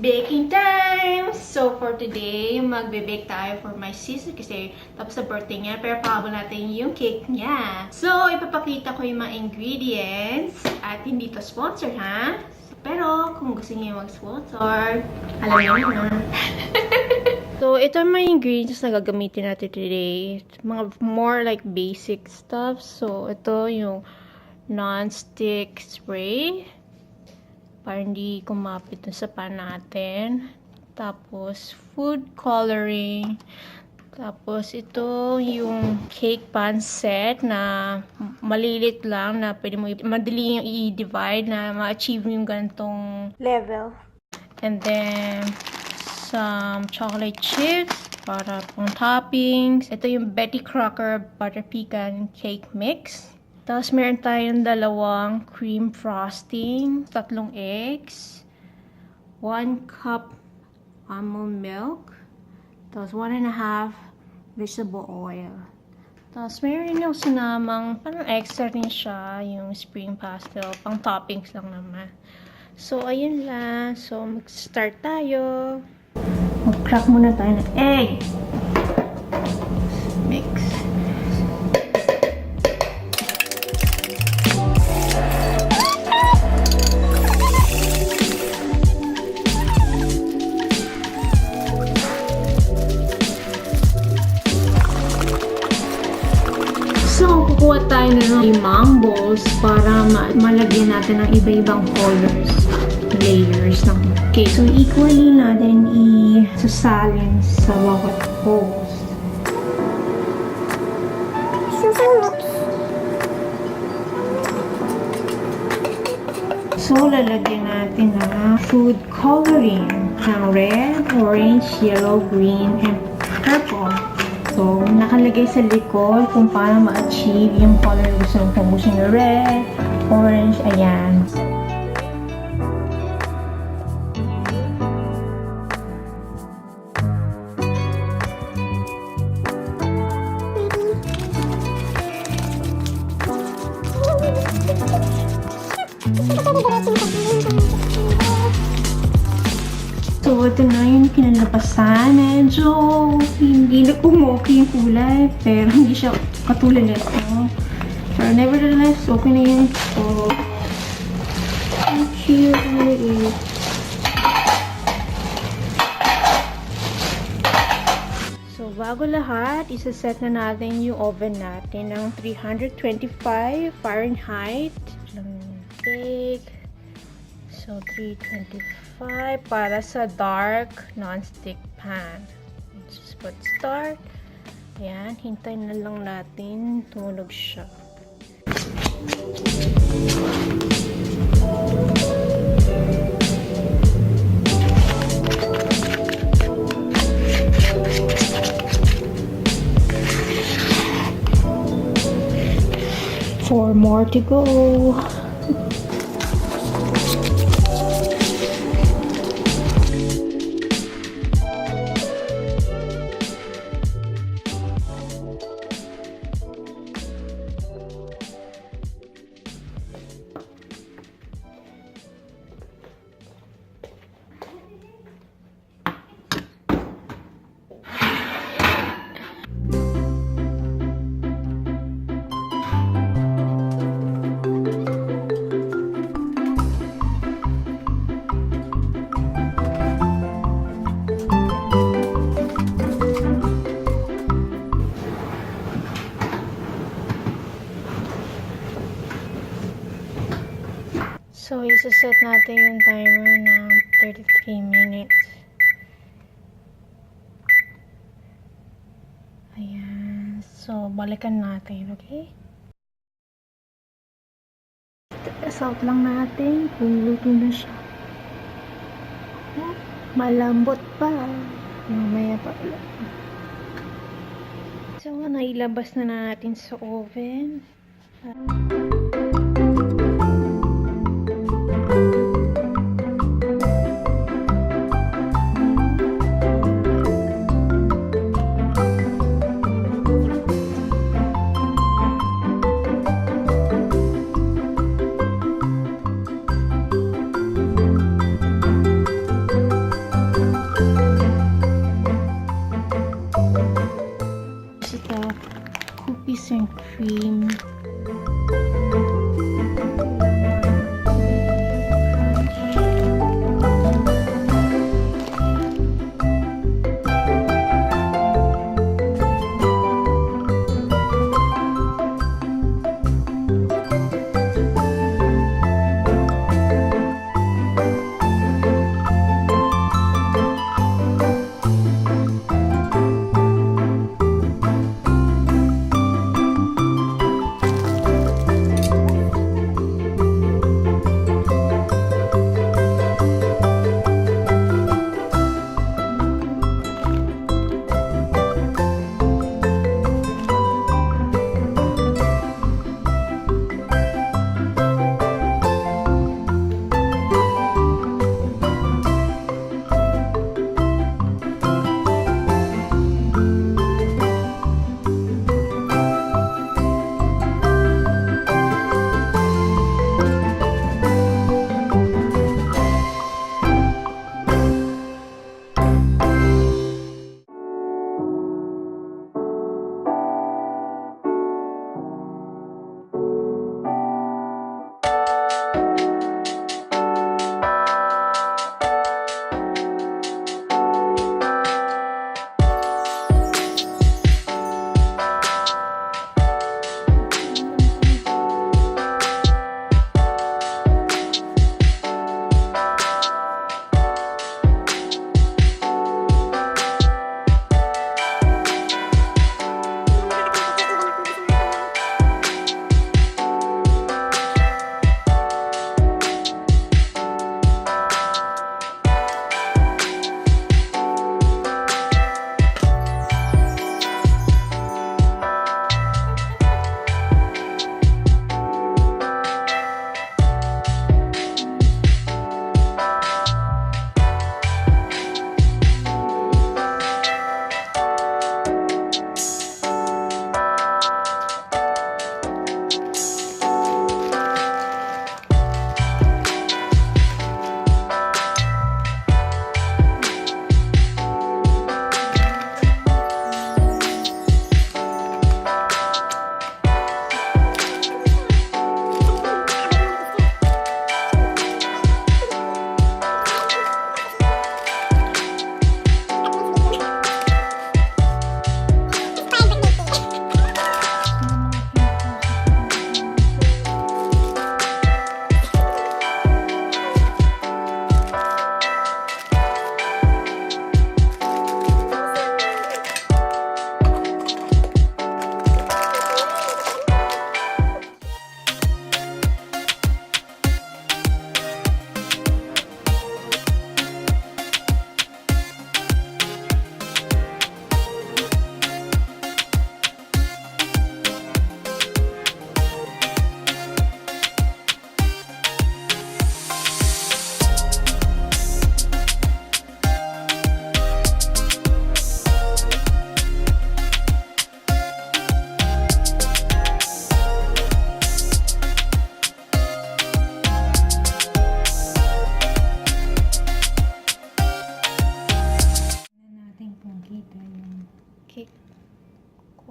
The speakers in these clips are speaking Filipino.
baking time! So, for today, magbe-bake tayo for my sister kasi tapos sa birthday niya. Pero pahabol natin yung cake niya. So, ipapakita ko yung mga ingredients. At hindi to sponsor, ha? Pero, kung gusto niyo mag-sponsor, alam niyo na. So, ito yung mga ingredients na gagamitin natin today. Mga more like basic stuff. So, ito yung non-stick spray. Para hindi kumapit dun sa pan natin. Tapos, food coloring. Tapos, ito yung cake pan set na malilit lang na pwede mo madali yung i-divide na ma-achieve yung ganitong level. And then, some chocolate chips para pang toppings. Ito yung Betty Crocker Butter Pecan Cake Mix. Tapos, meron tayong dalawang cream frosting, 3 eggs, 1 cup almond milk, tapos 1.5 vegetable oil. Tapos, meron rin yung sinamang, parang extra rin siya, yung spring pastel, pang toppings lang naman. So, ayun lang. So, mag-start tayo. Mag-crack muna tayo ng egg. Mix. So, kukuha tayo ng 5 balls para malagyan natin ng iba-ibang colors, layers ng cake. So, equally natin isasalin sa bawat balls. So, lalagyan natin ng food coloring ng red, orange, yellow, green, and purple. So, nakalagay sa likod kung paano ma-achieve yung color gusto mong pambusin na red, orange, ayan. So, ito na yung kinalabasan. Medyo hindi na pumoki yung kulay, pero hindi siya katulad nito. Pero nevertheless, okay na yun. So, cute. So, bago lahat, isa-set na natin yung oven natin ng 325 Fahrenheit. Cake. So, 325 para sa dark non-stick pan. Just put start. Ayan, hintayin na lang natin tumunog siya. Four more to go. So, isa-set natin yung timer ng 33 minutes. Ayan. So, balikan natin, okay? Test out lang natin kung luto na siya. Malambot pa. Mamaya pa ulit. So, nailabas na natin sa oven. cookies and cream.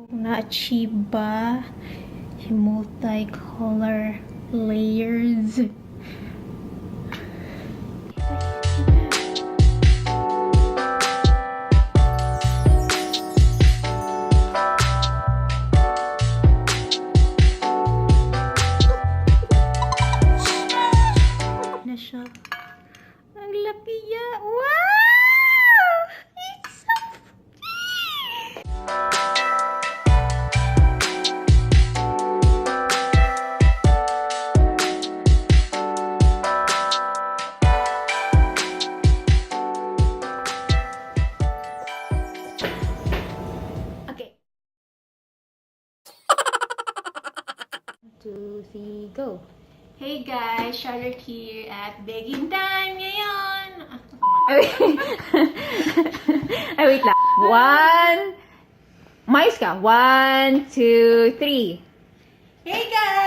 Kung na-achieve ba yung multicolor layers. Na siya. Ang laki niya. Wow! It's so cute! Okay. 1, 2, 3, go! Hey guys, Charlotte here at baking time ngayon! Ay, wait lang. 1, mais ka. 1, 2, 3. Hey guys!